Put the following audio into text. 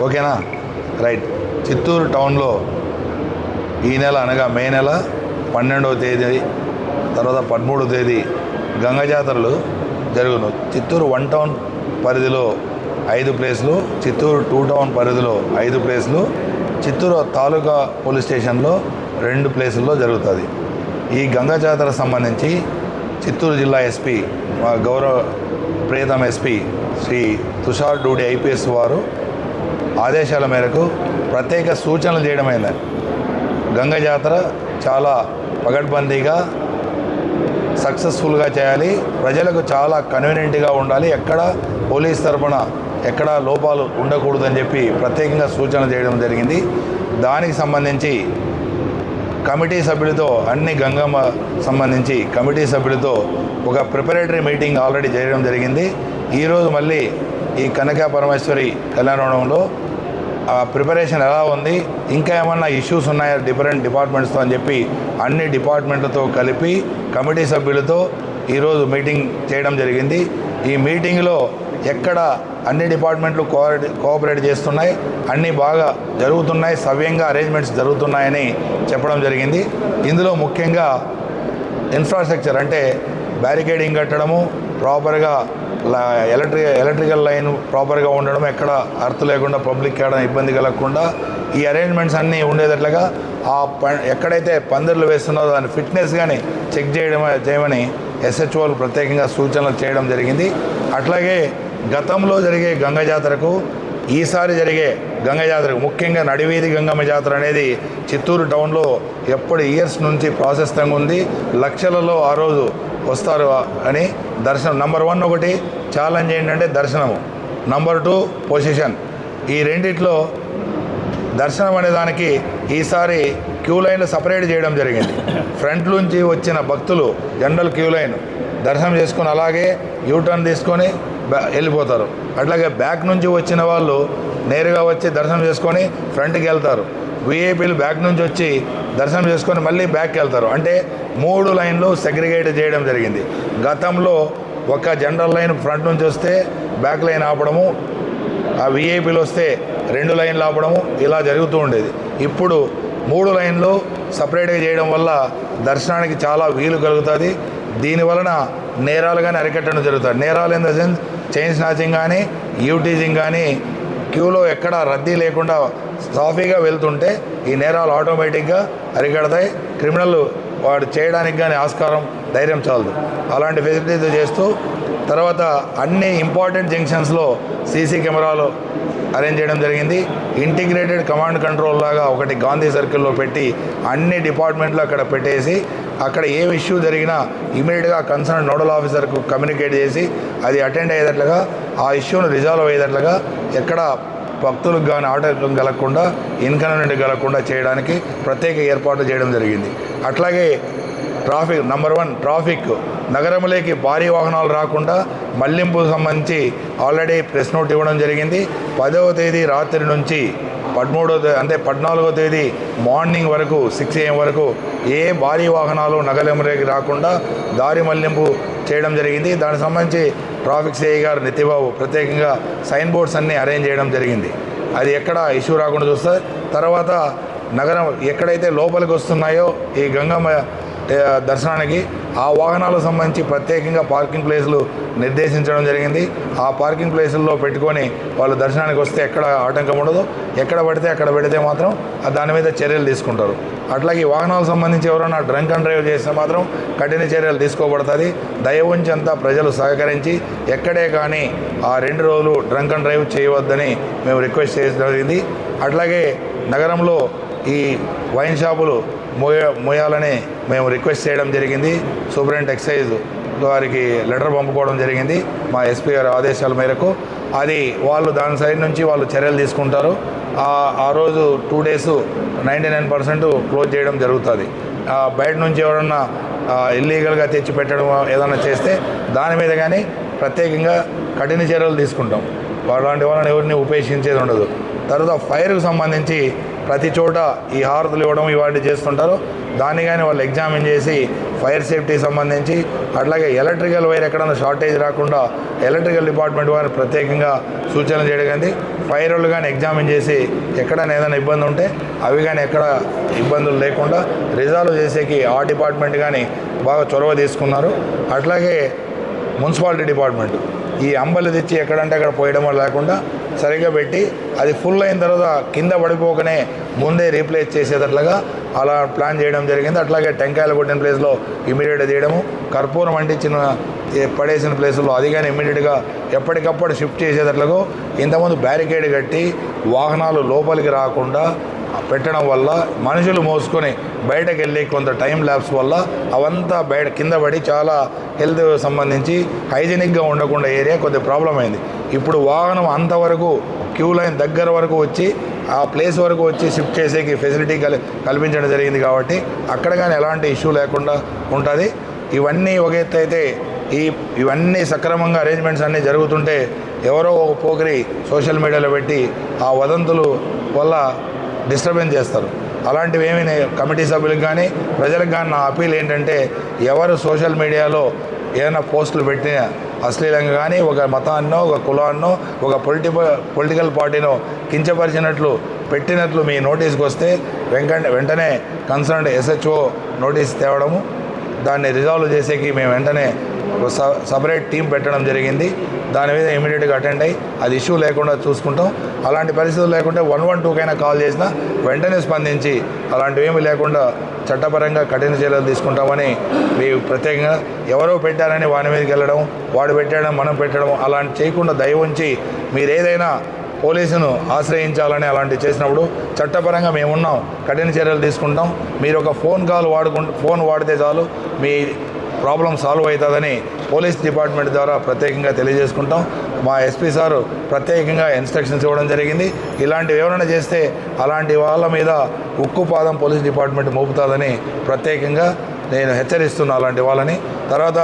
ఓకేనా, రైట్. చిత్తూరు టౌన్లో ఈ నెల అనగా మే నెల 12వ తేదీ తర్వాత 13వ తేదీ గంగ జాతరలు జరుగును. చిత్తూరు 1 టౌన్ పరిధిలో 5 ప్లేసులు, చిత్తూరు 2 టౌన్ పరిధిలో 5 ప్లేసులు, చిత్తూరు తాలూకా పోలీస్ స్టేషన్లో 2 ప్లేసుల్లో జరుగుతుంది. ఈ గంగా జాతర సంబంధించి చిత్తూరు జిల్లా ఎస్పీ మా గౌరవ ప్రియతమ ఎస్పీ శ్రీ తుషార్ డూడి ఐపీఎస్ వారు ఆదేశాల మేరకు ప్రత్యేక సూచనలు చేయడమైంది. గంగా జాతర చాలా పగడ్బందీగా సక్సెస్ఫుల్గా చేయాలి, ప్రజలకు చాలా కన్వీనియంట్గా ఉండాలి, ఎక్కడ పోలీస్ తరపున ఎక్కడ లోపాలు ఉండకూడదని చెప్పి ప్రత్యేకంగా సూచనలు చేయడం జరిగింది. దానికి సంబంధించి కమిటీ సభ్యులతో అన్ని గంగమ్మ సంబంధించి కమిటీ సభ్యులతో ఒక ప్రిపరేటరీ మీటింగ్ ఆల్రెడీ చేయడం జరిగింది. ఈరోజు మళ్ళీ ఈ కనక పరమేశ్వరి కళ్యాణంలో ఆ ప్రిపరేషన్ ఎలా ఉంది, ఇంకా ఏమన్నా ఇష్యూస్ ఉన్నాయా డిఫరెంట్ డిపార్ట్మెంట్స్తో అని చెప్పి అన్ని డిపార్ట్మెంట్లతో కలిపి కమిటీ సభ్యులతో ఈరోజు మీటింగ్ చేయడం జరిగింది. ఈ మీటింగ్లో ఎక్కడ అన్ని డిపార్ట్మెంట్లు కోఆపరేట్ చేస్తున్నాయి, అన్నీ బాగా జరుగుతున్నాయి, సవ్యంగా అరేంజ్మెంట్స్ జరుగుతున్నాయని చెప్పడం జరిగింది. ఇందులో ముఖ్యంగా ఇన్ఫ్రాస్ట్రక్చర్ అంటే బ్యారికేడింగ్ కట్టడము, ప్రాపర్గా ఎలక్ట్రికల్ లైన్ ప్రాపర్గా ఉండడం, ఎక్కడ అర్త్ లేకుండా పబ్లిక్ ఎక్కడ ఇబ్బంది కలగకుండా ఈ అరేంజ్మెంట్స్ అన్నీ ఉండేటట్లుగా ఎక్కడైతే పందిర్లు వేస్తున్నారో దాని ఫిట్నెస్ కానీ చెక్ చేయమని ఎస్హెచ్ఓలు ప్రత్యేకంగా సూచనలు చేయడం జరిగింది. అట్లాగే గతంలో జరిగే గంగ జాతరకు ఈసారి జరిగే గంగ జాతరకు ముఖ్యంగా నడివీధి గంగమ్మ జాతర అనేది చిత్తూరు టౌన్లో ఎప్పటి ఇయర్స్ నుంచి ప్రాసెస్తంగా ఉంది. లక్షలలో ఆ రోజు వస్తారు అని దర్శనం నంబర్ 1 ఒకటి ఛాలెంజ్ ఏంటంటే దర్శనము, నంబర్ 2 పొజిషన్. ఈ రెండిట్లో దర్శనం అనే దానికి ఈసారి క్యూ లైన్లు సపరేట్ చేయడం జరిగింది. ఫ్రంట్ నుంచి వచ్చిన భక్తులు జనరల్ క్యూ లైన్ దర్శనం చేసుకొని అలాగే యూటర్న్ తీసుకొని వెళ్ళిపోతారు. అట్లాగే బ్యాక్ నుంచి వచ్చిన వాళ్ళు నేరుగా వచ్చి దర్శనం చేసుకొని ఫ్రంట్కి వెళ్తారు. విఐపీలు బ్యాక్ నుంచి వచ్చి దర్శనం చేసుకొని మళ్ళీ బ్యాక్కి వెళ్తారు. అంటే 3 లైన్లు సెగ్రిగేట్ చేయడం జరిగింది. గతంలో ఒక జనరల్ లైన్ ఫ్రంట్ నుంచి వస్తే బ్యాక్ లైన్ ఆపడము, ఆ విఐపీలు వస్తే 2 లైన్లు ఆపడము ఇలా జరుగుతూ ఉండేది. ఇప్పుడు 3 లైన్లు సపరేట్గా చేయడం వల్ల దర్శనానికి చాలా వీలు కలుగుతుంది. దీనివలన నేరాలు కానీ అరికట్టడం జరుగుతుంది. నేరాలు in the sense chain snatching కానీ యూటీజింగ్ కానీ క్యూలో ఎక్కడ రద్దీ లేకుండా సాఫీగా వెళ్తుంటే ఈ నేరాలు ఆటోమేటిక్గా అరికడతాయి. క్రిమినల్ వాడు చేయడానికి కానీ ఆస్కారం ధైర్యం చాలదు. అలాంటి ఫెసిలిటీస్ చేస్తూ తర్వాత అన్ని ఇంపార్టెంట్ జంక్షన్స్లో సీసీ కెమెరాలు అరేంజ్ చేయడం జరిగింది. ఇంటిగ్రేటెడ్ కమాండ్ కంట్రోల్ లాగా ఒకటి గాంధీ సర్కిల్లో పెట్టి అన్ని డిపార్ట్మెంట్లు అక్కడ పెట్టేసి అక్కడ ఏ ఇష్యూ జరిగినా ఇమీడియట్గా కన్సర్న్ నోడల్ ఆఫీసర్కు కమ్యూనికేట్ చేసి అది అటెండ్ అయ్యేటట్లుగా ఆ ఇష్యూను రిజాల్వ్ అయ్యేటట్లుగా ఎక్కడ భక్తులకు కానీ ఆటంకం కలగకుండా ఇన్కన్వీనియంట్ కలగకుండా చేయడానికి ప్రత్యేక ఏర్పాట్లు చేయడం జరిగింది. అట్లాగే ట్రాఫిక్ నంబర్ 1 ట్రాఫిక్ నగరంలోకి భారీ వాహనాలు రాకుండా మళ్లింపుకు సంబంధించి ఆల్రెడీ ప్రెస్ నోట్ ఇవ్వడం జరిగింది. 10వ తేదీ రాత్రి నుంచి 14వ తేదీ మార్నింగ్ వరకు 6 AM వరకు ఏ భారీ వాహనాలు నగరంలోకి రాకుండా దారి మళ్లింపు చేయడం జరిగింది. దానికి సంబంధించి ట్రాఫిక్ సిఐ గారు నిత్యబాబు ప్రత్యేకంగా సైన్ బోర్డ్స్ అన్నీ అరేంజ్ చేయడం జరిగింది. అది ఎక్కడ ఇష్యూ రాకుండా చూస్తారు. తర్వాత నగరం ఎక్కడైతే లోపలికి వస్తున్నాయో ఈ గంగమ్మ దర్శనానికి ఆ వాహనాలకు సంబంధించి ప్రత్యేకంగా పార్కింగ్ ప్లేసులు నిర్దేశించడం జరిగింది. ఆ పార్కింగ్ ప్లేసుల్లో పెట్టుకొని వాళ్ళు దర్శనానికి వస్తే ఎక్కడ ఆటంకం ఉండదు. ఎక్కడ పడితే అక్కడ పెడితే మాత్రం దాని మీద చర్యలు తీసుకుంటారు. అట్లాగే ఈ వాహనాలకు సంబంధించి ఎవరైనా డ్రంక్ అండ్ డ్రైవ్ చేస్తే మాత్రం కఠిన చర్యలు తీసుకోబడుతుంది. దయ ఉంచి అంతా ప్రజలు సహకరించి ఎక్కడే కానీ ఆ 2 రోజులు డ్రంక్ అండ్ డ్రైవ్ చేయవద్దని మేము రిక్వెస్ట్ చేయడం జరిగింది. అట్లాగే నగరంలో ఈ వైన్ షాపులు మోయాలని మేము రిక్వెస్ట్ చేయడం జరిగింది. సూపరింటెండెంట్ ఎక్సైజ్ వారికి లెటర్ పంపుకోవడం జరిగింది మా ఎస్పీ గారి ఆదేశాల మేరకు. అది వాళ్ళు దాని సైడ్ నుంచి వాళ్ళు చర్యలు తీసుకుంటారు. ఆ రోజు 2 days 99% క్లోజ్ చేయడం జరుగుతుంది. బయట నుంచి ఎవరన్నా ఇల్లీగల్గా తెచ్చి పెట్టడం ఏదైనా చేస్తే దాని మీద కానీ ప్రత్యేకంగా కఠిన చర్యలు తీసుకుంటాం. అలాంటి వాళ్ళని ఎవరిని ఉపేక్షించేది ఉండదు. తర్వాత ఫైర్కు సంబంధించి ప్రతి చోట ఈ హారతులు ఇవ్వడం ఇవాటి చేస్తుంటారు. దాన్ని కానీ వాళ్ళు ఎగ్జామిన్ చేసి ఫైర్ సేఫ్టీకి సంబంధించి అట్లాగే ఎలక్ట్రికల్ వైర్ ఎక్కడైనా షార్టేజ్ రాకుండా ఎలక్ట్రికల్ డిపార్ట్మెంట్ వారు ప్రత్యేకంగా సూచనలు చేయడం, ఫైర్ వాళ్ళు కానీ ఎగ్జామిన్ చేసి ఎక్కడైనా ఏదైనా ఇబ్బంది ఉంటే అవి కానీ ఎక్కడ ఇబ్బందులు లేకుండా రిజాల్వ్ చేసేకి ఆ డిపార్ట్మెంట్ కానీ బాగా చొరవ తీసుకున్నారు. అట్లాగే మున్సిపాలిటీ డిపార్ట్మెంట్ ఈ అంబలి తెచ్చి ఎక్కడంటే అక్కడ పోయడం లేకుండా సరిగ్గా పెట్టి అది ఫుల్ అయిన తర్వాత కింద పడిపోకనే ముందే రీప్లేస్ చేసేటట్లుగా అలా ప్లాన్ చేయడం జరిగింది. అట్లాగే టెంకాయలు కొట్టిన ప్లేస్లో ఇమీడియట్గా తీయడము, కర్పూరం అంటించిన పడేసిన ప్లేసుల్లో అది కానీ ఇమీడియట్గా ఎప్పటికప్పుడు షిఫ్ట్ చేసేటట్లుగా ఇంతకుముందు బ్యారికేడ్ కట్టి వాహనాలు లోపలికి రాకుండా పెట్టడం వల్ల మనుషులు మోసుకొని బయటకు వెళ్ళి కొంత టైం ల్యాబ్స్ వల్ల అవంతా బయట కింద పడి చాలా హెల్త్ సంబంధించి హైజీనిక్గా ఉండకుండా ఏరియా కొద్దిగా ప్రాబ్లం అయింది. ఇప్పుడు వాహనం అంతవరకు క్యూ లైన్ దగ్గర వరకు వచ్చి ఆ ప్లేస్ వరకు వచ్చి షిఫ్ట్ చేసేకి ఫెసిలిటీ కల్పించడం జరిగింది కాబట్టి అక్కడ కానీ ఎలాంటి ఇష్యూ లేకుండా ఉంటుంది. ఇవన్నీ ఒక ఎత్తు అయితే ఇవన్నీ సక్రమంగా అరేంజ్మెంట్స్ అన్నీ జరుగుతుంటే ఎవరో ఒక పోకరి సోషల్ మీడియాలో పెట్టి ఆ వదంతులు వల్ల డిస్టర్బెన్స్ చేస్తారు. అలాంటివి ఏమీ కమిటీ సభ్యులకు కానీ ప్రజలకు కానీ నా అపీల్ ఏంటంటే ఎవరు సోషల్ మీడియాలో ఏమైనా పోస్టులు పెట్టిన అశ్లీలంగా కానీ ఒక మతాన్నో ఒక కులాన్నో ఒక పొలిటికల్ పార్టీనో కించపరిచినట్లు పెట్టినట్లు మీ నోటీస్కి వస్తే వెంటనే కన్సర్న్డ్ SHO నోటీస్ తేవడము, దాన్ని రిజాల్వ్ చేసేకి మేము వెంటనే సపరేట్ టీం పెట్టడం జరిగింది. దాని మీద ఇమీడియట్గా అటెండ్ అయ్యి అది ఇష్యూ లేకుండా చూసుకుంటాం. అలాంటి పరిస్థితులు లేకుంటే 112కైనా కాల్ చేసినా వెంటనే స్పందించి అలాంటివి ఏమీ లేకుండా చట్టపరంగా కఠిన చర్యలు తీసుకుంటామని మేము ప్రత్యేకంగా ఎవరో పెట్టారని వాని మీదకి వెళ్ళడం, వాడు పెట్టడం మనం పెట్టడం అలాంటి చేయకుండా దయ ఉంచి మీరు ఏదైనా పోలీసును ఆశ్రయించాలని అలాంటివి చేసినప్పుడు చట్టపరంగా మేమున్నాం, కఠిన చర్యలు తీసుకుంటాం. మీరు ఒక ఫోన్ వాడితే చాలు మీ ప్రాబ్లం సాల్వ్ అవుతుందని పోలీస్ డిపార్ట్మెంట్ ద్వారా ప్రత్యేకంగా తెలియజేసుకుంటాం. మా ఎస్పీ సారు ప్రత్యేకంగా ఇన్స్ట్రక్షన్స్ ఇవ్వడం జరిగింది. ఇలాంటివి ఎవరైనా చేస్తే అలాంటి వాళ్ళ మీద ఉక్కుపాదం పోలీస్ డిపార్ట్మెంట్ మోపుతుందని ప్రత్యేకంగా నేను హెచ్చరిస్తున్నాను అలాంటి వాళ్ళని. తర్వాత